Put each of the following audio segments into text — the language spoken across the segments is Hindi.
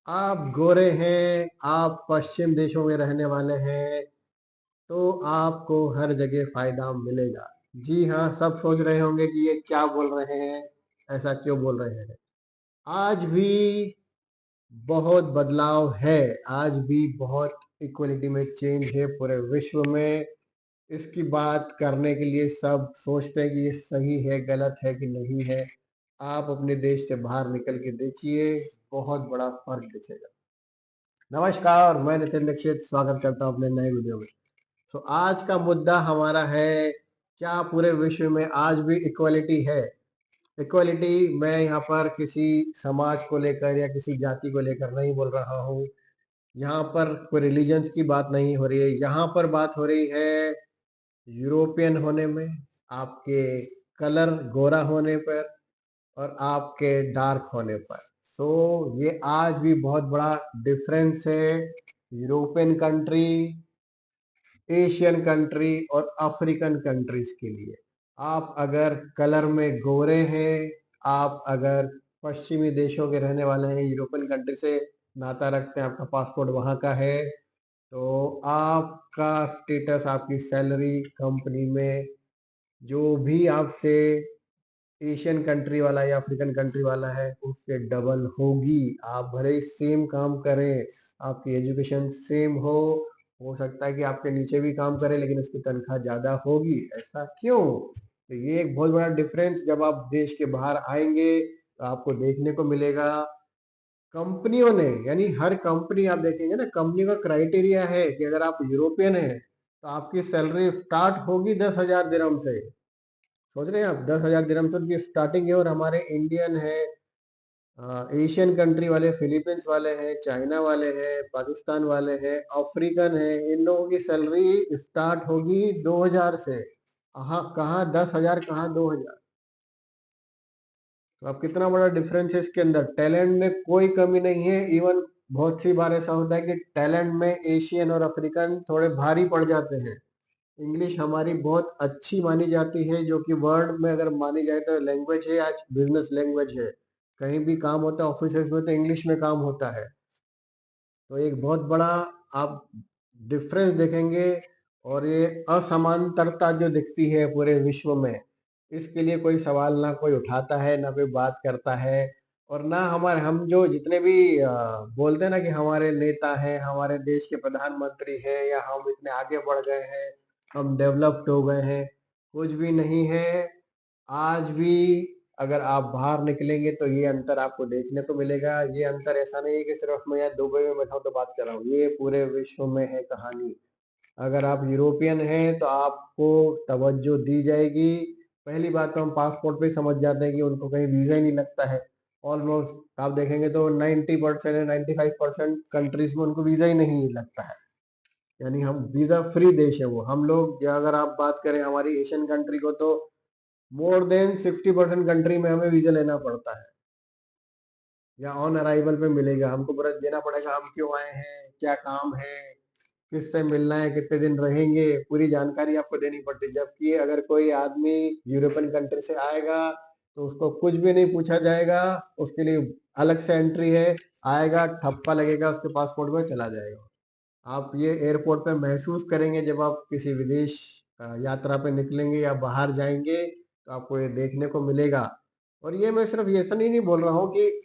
आप गोरे हैं, आप पश्चिम देशों में रहने वाले हैं, तो आपको हर जगह फायदा मिलेगा। जी हाँ, सब सोच रहे होंगे कि ये क्या बोल रहे हैं, ऐसा क्यों बोल रहे हैं। आज भी बहुत बदलाव है, आज भी बहुत इक्वलिटी में चेंज है पूरे विश्व में। इसकी बात करने के लिए सब सोचते हैं कि ये सही है, गलत है कि नहीं है। आप अपने देश से बाहर निकल के देखिए, बहुत बड़ा फर्क दिखेगा। नमस्कार, मैं नितिन दीक्षित स्वागत करता हूँ अपने नए वीडियो में। तो आज का मुद्दा हमारा है, क्या पूरे विश्व में आज भी इक्वलिटी है। इक्वलिटी मैं यहाँ पर किसी समाज को लेकर या किसी जाति को लेकर नहीं बोल रहा हूँ। यहाँ पर कोई रिलीजन्स की बात नहीं हो रही है, यहाँ पर बात हो रही है यूरोपियन होने में, आपके कलर गोरा होने पर और आपके डार्क होने पर। सो ये आज भी बहुत बड़ा डिफरेंस है यूरोपियन कंट्री, एशियन कंट्री और अफ्रीकन कंट्रीज के लिए। आप अगर कलर में गोरे हैं, आप अगर पश्चिमी देशों के रहने वाले हैं, यूरोपियन कंट्री से नाता रखते हैं, आपका पासपोर्ट वहाँ का है, तो आपका स्टेटस, आपकी सैलरी कंपनी में जो भी आपसे एशियन कंट्री वाला या अफ्रीकन कंट्री वाला है उससे डबल होगी। आप भले ही सेम काम करें, आपकी एजुकेशन सेम हो सकता है कि आपके नीचे भी काम करे लेकिन उसकी तनख्वाह ज्यादा होगी। ऐसा क्यों? तो ये एक बहुत बड़ा डिफरेंस जब आप देश के बाहर आएंगे तो आपको देखने को मिलेगा। कंपनियों ने, यानी हर कंपनी आप देखेंगे ना, कंपनी का क्राइटेरिया है कि अगर आप यूरोपियन हैं तो आपकी सैलरी स्टार्ट होगी 10,000 दिरहम से। सोच रहे हैं आप, 10,000 दिरहम से की स्टार्टिंग है। और हमारे इंडियन है, एशियन कंट्री वाले, फिलीपींस वाले हैं, चाइना वाले हैं, पाकिस्तान वाले हैं, अफ्रीकन है, इन लोगों की सैलरी स्टार्ट होगी 2,000 से। कहाँ 10,000, कहाँ 2,000। तो अब कितना बड़ा डिफरेंस है इसके अंदर। टैलेंट में कोई कमी नहीं है। इवन बहुत सी बार ऐसा होता है कि टैलेंट में एशियन और अफ्रीकन थोड़े भारी पड़ जाते हैं। इंग्लिश हमारी बहुत अच्छी मानी जाती है, जो कि वर्ल्ड में अगर मानी जाए तो लैंग्वेज है, आज बिजनेस लैंग्वेज है। कहीं भी काम होता है ऑफिस में तो इंग्लिश में काम होता है। तो एक बहुत बड़ा आप डिफरेंस देखेंगे। और ये असमांतरता जो दिखती है पूरे विश्व में, इसके लिए कोई सवाल ना कोई उठाता है, ना कोई बात करता है। और ना हमारे, हम जो जितने भी बोलते हैं ना कि हमारे नेता हैं, हमारे देश के प्रधानमंत्री हैं, या हम इतने आगे बढ़ गए हैं, हम डेवलप्ड हो गए हैं, कुछ भी नहीं है। आज भी अगर आप बाहर निकलेंगे तो ये अंतर आपको देखने को मिलेगा। ये अंतर ऐसा नहीं है कि सिर्फ मैं यहाँ दुबई में बैठा हूँ तो बात कर रहा हूँ, ये पूरे विश्व में है कहानी। अगर आप यूरोपियन हैं तो आपको तवज्जो दी जाएगी। पहली बात तो हम पासपोर्ट पे ही समझ जाते हैं कि उनको कहीं वीजा ही नहीं लगता है। ऑलमोस्ट आप देखेंगे तो 90% या 95% कंट्रीज में उनको वीजा ही नहीं लगता है। यानी हम वीजा फ्री देश है वो हम लोग। या अगर आप बात करें हमारी एशियन कंट्री को, तो मोर देन 60% कंट्री में हमें वीजा लेना पड़ता है, या ऑन अराइवल पे मिलेगा। हमको पूरा देना पड़ेगा, हम क्यों आए हैं, क्या काम है, किससे मिलना है, कितने दिन रहेंगे, पूरी जानकारी आपको देनी पड़ती है। जबकि अगर कोई आदमी यूरोपियन कंट्री से आएगा तो उसको कुछ भी नहीं पूछा जाएगा, उसके लिए अलग से एंट्री है, आएगा, ठप्पा लगेगा उसके पासपोर्ट में, चला जाएगा। आप ये एयरपोर्ट पे महसूस करेंगे जब आप किसी विदेश यात्रा पे निकलेंगे या बाहर जाएंगे, तो आपको ये देखने को मिलेगा। और ये मैं सिर्फ ये ऐसा नहीं बोल रहा हूँ कि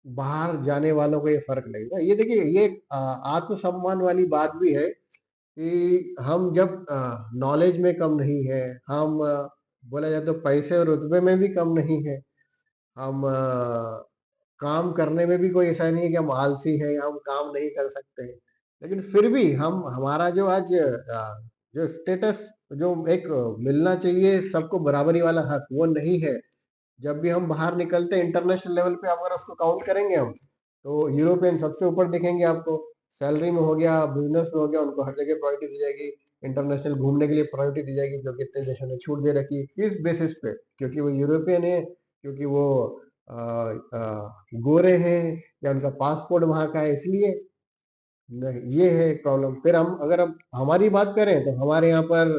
बाहर जाने वालों को ये फर्क लगेगा। ये देखिए, ये आत्मसम्मान वाली बात भी है कि हम जब नॉलेज में कम नहीं है, हम बोला जाए तो पैसे और रुतबे में भी कम नहीं है, हम काम करने में भी कोई ऐसा नहीं है कि हम आलसी हैं या हम काम नहीं कर सकते हैं, लेकिन फिर भी हम, हमारा जो आज जो स्टेटस, जो एक मिलना चाहिए सबको बराबरी वाला हक, वो नहीं है। जब भी हम बाहर निकलते हैं इंटरनेशनल लेवल पे, अगर उसको काउंट करेंगे हम, तो यूरोपियन सबसे ऊपर दिखेंगे आपको। सैलरी में हो गया, बिजनेस में हो गया, उनको हर जगह प्रायोरिटी दी जाएगी। इंटरनेशनल घूमने के लिए प्रायोरिटी दी जाएगी, जो कितने देशों ने छूट दे रखी है। किस बेसिस पे? क्योंकि वो यूरोपियन है, क्योंकि वो गोरे हैं, या उनका पासपोर्ट वहां का है, इसलिए नहीं। ये है एक प्रॉब्लम। फिर हम अगर अब हमारी बात करें तो हमारे यहाँ पर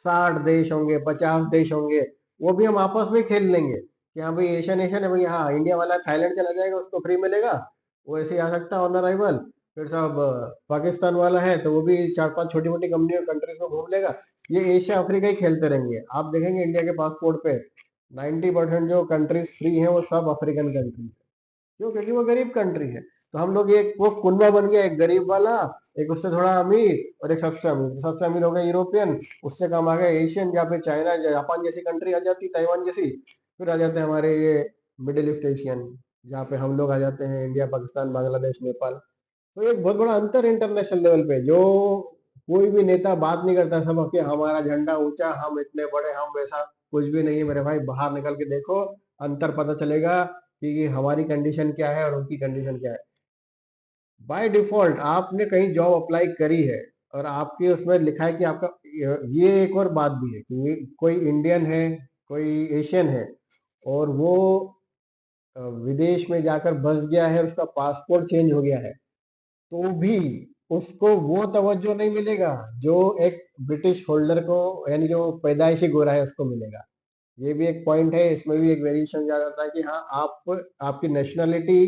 60 देश होंगे, 50 देश होंगे, वो भी हम आपस में खेल लेंगे। कि हाँ भाई एशियन एशियन है भाई, हाँ इंडिया वाला थाईलैंड चला जाएगा उसको फ्री मिलेगा, वो ऐसे ही आ सकता है ऑन अराइवल। फिर सब पाकिस्तान वाला है तो वो भी चार पांच छोटी मोटी कंपनी और कंट्रीज में घूम लेगा। ये एशिया अफ्रीका ही खेलते रहेंगे। आप देखेंगे इंडिया के पासपोर्ट पे 90% जो कंट्रीज फ्री हैं वो सब अफ्रीकन कंट्रीज। क्यों? क्योंकि वो गरीब कंट्री है। तो हम लोग एक वो कुनबा बन गया, एक गरीब वाला, एक उससे थोड़ा अमीर और एक सबसे अमीर। तो सबसे अमीर हो गया यूरोपियन, उससे कम आ गया एशियन, जहाँ पे चाइना जापान जैसी कंट्री आ जाती, ताइवान जैसी। फिर आ जाते हैं हमारे ये मिडिल ईस्ट एशियन, जहाँ पे हम लोग आ जाते हैं, इंडिया पाकिस्तान बांग्लादेश नेपाल। तो एक बहुत बड़ा अंतर इंटरनेशनल लेवल पे, जो कोई भी नेता बात नहीं करता, सब कि हमारा झंडा ऊंचा, हम इतने बड़े, हम वैसा। कुछ भी नहीं है मेरे भाई, बाहर निकल के देखो, अंतर पता चलेगा कि हमारी कंडीशन क्या है और उनकी कंडीशन क्या है। बाय डिफॉल्ट आपने कहीं जॉब अप्लाई करी है और आपके उसमें लिखा है कि आपका, ये एक और बात भी है कि ये कोई इंडियन है, कोई एशियन है, और वो विदेश में जाकर बस गया है, उसका पासपोर्ट चेंज हो गया है, तो भी उसको वो तवज्जो नहीं मिलेगा जो एक ब्रिटिश होल्डर को, यानी जो पैदाइशी गोरा है उसको मिलेगा। ये भी एक पॉइंट है, इसमें भी एक वेरिएशन आ जाता है कि हाँ आप, आपकी नेशनैलिटी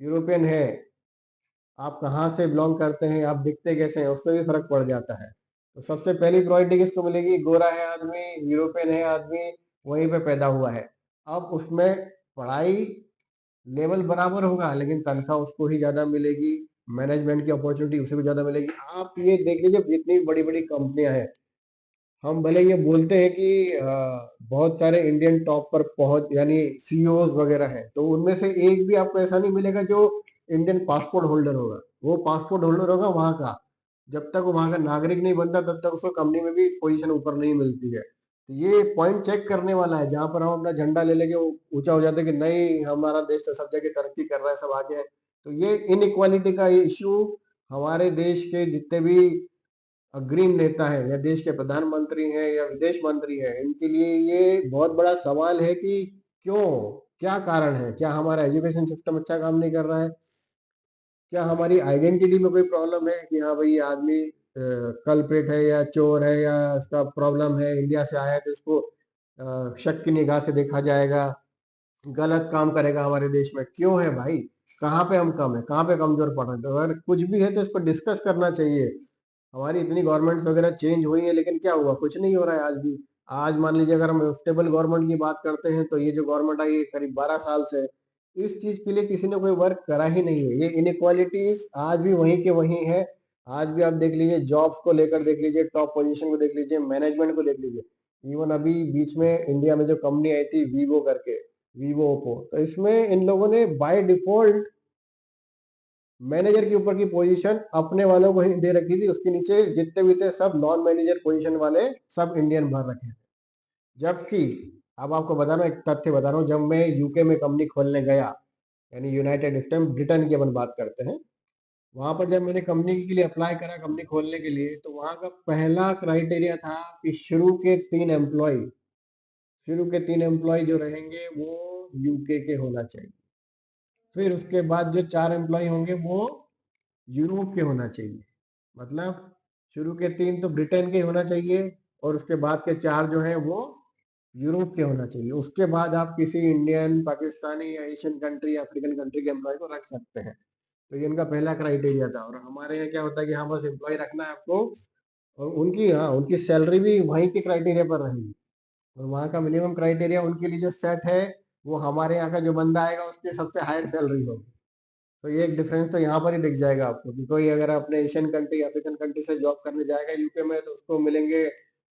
यूरोपियन है, आप कहाँ से बिलोंग करते हैं, आप दिखते कैसे हैं, उसमें भी फर्क पड़ जाता है। तो सबसे पहली प्रायोरिटी किसको मिलेगी? गोरा है आदमी, यूरोपियन है आदमी, वहीं पे पैदा हुआ है। अब उसमें पढ़ाई लेवल बराबर होगा लेकिन तनख्वाह उसको ही ज्यादा मिलेगी, मैनेजमेंट की अपॉर्चुनिटी उसे भी ज्यादा मिलेगी। आप ये देख लीजिए जितनी बड़ी बड़ी कंपनियां हैं, हम भले ये बोलते हैं कि बहुत सारे इंडियन टॉप पर पहुंच, यानी सीईओज वगैरह हैं, तो उनमें से एक भी आपको ऐसा नहीं मिलेगा जो इंडियन पासपोर्ट होल्डर होगा। वो पासपोर्ट होल्डर होगा वहां का, जब तक वो वहां का नागरिक नहीं बनता तब तक उसको कंपनी में भी पोजीशन ऊपर नहीं मिलती है। तो ये पॉइंट चेक करने वाला है, जहां पर हम अपना झंडा ले लेके ऊंचा हो जाते हैं कि नहीं हमारा देश तो सब जगह तरक्की कर रहा है, सब आगे है। तो ये इनइक्वालिटी का इश्यू हमारे देश के जितने भी अग्रीम नेता है, या देश के प्रधानमंत्री हैं या विदेश मंत्री हैं, इनके लिए ये बहुत बड़ा सवाल है कि क्यों, क्या कारण है? क्या हमारा एजुकेशन सिस्टम अच्छा काम नहीं कर रहा है? क्या हमारी आइडेंटिटी में कोई प्रॉब्लम है कि हाँ भाई ये आदमी कल्प्रिट है या चोर है या इसका प्रॉब्लम है, इंडिया से आया है तो इसको शक की निगाह से देखा जाएगा, गलत काम करेगा हमारे देश में? क्यों है भाई? कहाँ पे हम कम है, कहाँ पे कमजोर पड़ रहे हैं? तो अगर कुछ भी है तो इसको डिस्कस करना चाहिए। हमारी इतनी गवर्नमेंट्स वगैरह चेंज हुई है लेकिन क्या हुआ? कुछ नहीं हो रहा है आज भी। आज मान लीजिए अगर हम स्टेबल गवर्नमेंट की बात करते हैं तो ये जो गवर्नमेंट आई है करीब 12 साल से, इस चीज के लिए किसी ने कोई वर्क करा ही नहीं है। ये इनइक्वालिटीज आज भी वहीं के वहीं है। आज भी आप देख लीजिए, जॉब्स को लेकर देख लीजिए, टॉप पोजीशन को देख लीजिए, मैनेजमेंट को देख लीजिए। इवन अभी बीच में इंडिया में जो कंपनी आई थी वीवो करके, वीवो ओप्पो, तो इसमें इन लोगों ने बाय डिफॉल्ट मैनेजर के ऊपर की पोजीशन अपने वालों को ही दे रखी थी, उसके नीचे जितने भी थे सब नॉन मैनेजर पोजीशन वाले, सब इंडियन भर रखे थे। जबकि अब आपको बता रहा हूँ, एक तथ्य बता रहा हूँ, जब मैं यूके में कंपनी खोलने गया, यानी यूनाइटेड स्टेट, ब्रिटेन की अपन बात करते हैं, वहां पर जब मैंने कंपनी के लिए अप्लाई करा, कंपनी खोलने के लिए, तो वहां का पहला क्राइटेरिया था कि शुरू के तीन एम्प्लॉय जो रहेंगे वो यूके के होना चाहिए। फिर उसके बाद जो 4 एम्प्लॉय होंगे वो यूरोप के होना चाहिए। मतलब शुरू के 3 तो ब्रिटेन के होना चाहिए और उसके बाद के 4 जो हैं वो यूरोप के होना चाहिए। उसके बाद आप किसी इंडियन, पाकिस्तानी या एशियन कंट्री या अफ्रीकन कंट्री के एम्प्लॉय को रख सकते हैं। तो ये इनका पहला क्राइटेरिया था। और हमारे यहाँ क्या होता है कि हाँ बस एम्प्लॉय रखना है आपको, और उनकी, हाँ उनकी सैलरी भी वहीं के क्राइटेरिया पर रहेगी, और वहाँ का मिनिमम क्राइटेरिया उनके लिए जो सेट है, वो हमारे यहाँ का जो बंदा आएगा उसकी सबसे हायर सैलरी होगी। तो ये एक डिफरेंस तो यहाँ पर ही दिख जाएगा आपको कि कोई अगर अपने एशियन कंट्री, अफ्रीकन कंट्री से जॉब करने जाएगा यूके में तो उसको मिलेंगे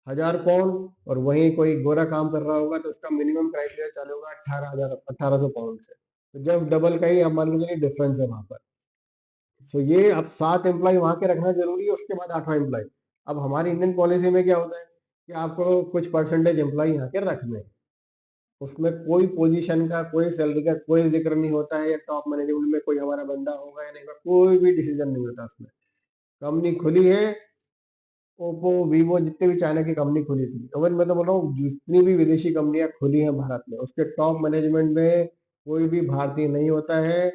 1000 पाउंड, और वहीं कोई गोरा काम कर रहा होगा तो उसका मिनिमम क्राइटेरिया चालू होगा 18,000, 1800 पाउंड से। तो जब डबल का ही आप मान के चलिए डिफरेंस है वहां पर। सो ये अब 7 एम्प्लॉय वहां के रखना जरूरी है, उसके बाद 8वां एम्प्लॉय। अब हमारी इंडियन पॉलिसी में क्या होता है कि आपको कुछ परसेंटेज एम्प्लॉय यहाँ के रखने हैं, उसमें कोई पोजीशन का, कोई सैलरी का कोई जिक्र नहीं होता है, या टॉप मैनेजमेंट में कोई हमारा बंदा होगा या नहीं होगा, कोई भी डिसीजन नहीं होता उसमें। कंपनी खुली है, ओप्पो वीवो जितने भी चाइना की कंपनी खुली थी, इवन मैं तो बोल रहा हूँ जितनी भी विदेशी कंपनियां खुली हैं भारत में, उसके टॉप मैनेजमेंट में कोई भी भारतीय नहीं होता है।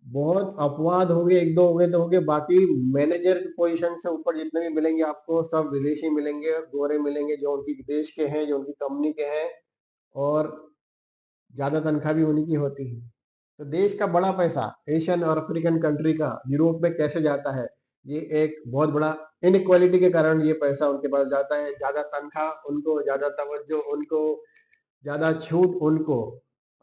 बहुत अपवाद होंगे, एक दो होंगे तो होंगे, बाकी मैनेजर की पोजीशन से ऊपर जितने भी मिलेंगे आपको सब विदेशी मिलेंगे, गोरे मिलेंगे, जो उनकी देश के हैं, जो उनकी कंपनी के हैं। और ज्यादा तनख्वाह भी उन्हीं की होती है। तो देश का बड़ा पैसा एशियन और अफ्रीकन कंट्री का यूरोप में कैसे जाता है, ये एक बहुत बड़ा इनइक्वालिटी के कारण ये पैसा उनके पास जाता है। ज्यादा तनख्वाह उनको, ज्यादा तवज्जो उनको, ज्यादा छूट उनको,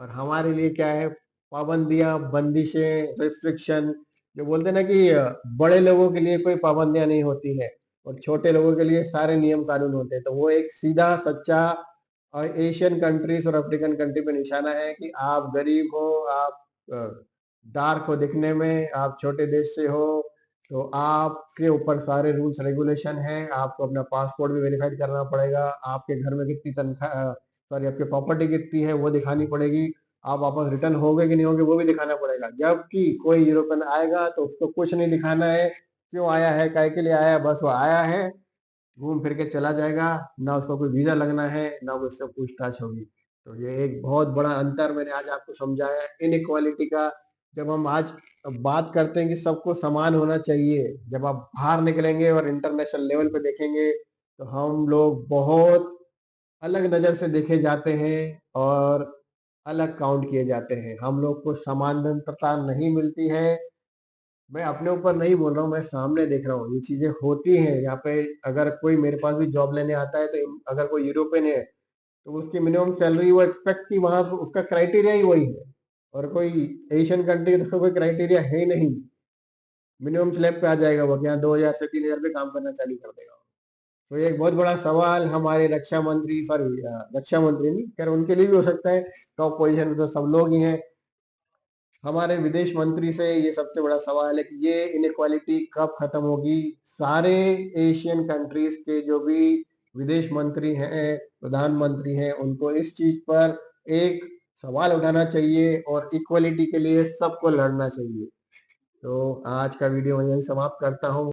और हमारे लिए क्या है, पाबंदियां, बंदिशें, रिस्ट्रिक्शन। जो बोलते हैं ना कि बड़े लोगों के लिए कोई पाबंदियां नहीं होती है और छोटे लोगों के लिए सारे नियम कानून होते हैं, तो वो एक सीधा सच्चा और एशियन कंट्रीज और अफ्रीकन कंट्री पे निशाना है कि आप गरीब हो, आप डार्क हो दिखने में, आप छोटे देश से हो, तो आपके ऊपर सारे रूल्स रेगुलेशन हैं। आपको अपना पासपोर्ट भी वेरीफाइड करना पड़ेगा, आपके घर में कितनी तनख्वाह, सॉरी आपकी प्रॉपर्टी कितनी है वो दिखानी पड़ेगी, आप वापस रिटर्न होगे कि नहीं होगे वो भी दिखाना पड़ेगा। जबकि कोई यूरोपियन आएगा तो उसको कुछ नहीं दिखाना है, क्यों आया है, काय के लिए आया है, बस वो आया है, घूम फिर के चला जाएगा, ना उसको कोई वीजा लगना है, ना उससे पूछताछ होगी। तो ये एक बहुत बड़ा अंतर मैंने आज आपको समझाया इनइक्वालिटी का। जब हम आज बात करते हैं कि सबको समान होना चाहिए, जब आप बाहर निकलेंगे और इंटरनेशनल लेवल पे देखेंगे तो हम लोग बहुत अलग नजर से देखे जाते हैं और अलग काउंट किए जाते हैं। हम लोग को समानता नहीं मिलती है। मैं अपने ऊपर नहीं बोल रहा हूँ, मैं सामने देख रहा हूँ ये चीजें होती हैं यहाँ पे। अगर कोई मेरे पास भी जॉब लेने आता है, तो अगर कोई यूरोपियन है तो उसकी मिनिमम सैलरी वो एक्सपेक्ट की वहां उसका क्राइटेरिया ही वही है, और कोई एशियन कंट्री तो उसका कोई क्राइटेरिया है ही नहीं। मिनिमम स्लैब पे आ जाएगा वो, यहाँ 2,000 से 3,000 पे काम करना चालू कर देगा। तो ये एक बहुत बड़ा सवाल हमारे रक्षा मंत्री, सॉरी रक्षा मंत्री नहीं, खैर उनके लिए भी हो सकता है, टॉप पोजीशन में तो सब लोग ही हैं। हमारे विदेश मंत्री से ये सबसे बड़ा सवाल है कि ये इनइक्वालिटी कब खत्म होगी। सारे एशियन कंट्रीज के जो भी विदेश मंत्री हैं, प्रधानमंत्री हैं, उनको इस चीज पर एक सवाल उठाना चाहिए और इक्वलिटी के लिए सबको लड़ना चाहिए। तो आज का वीडियो मैं यही समाप्त करता हूँ।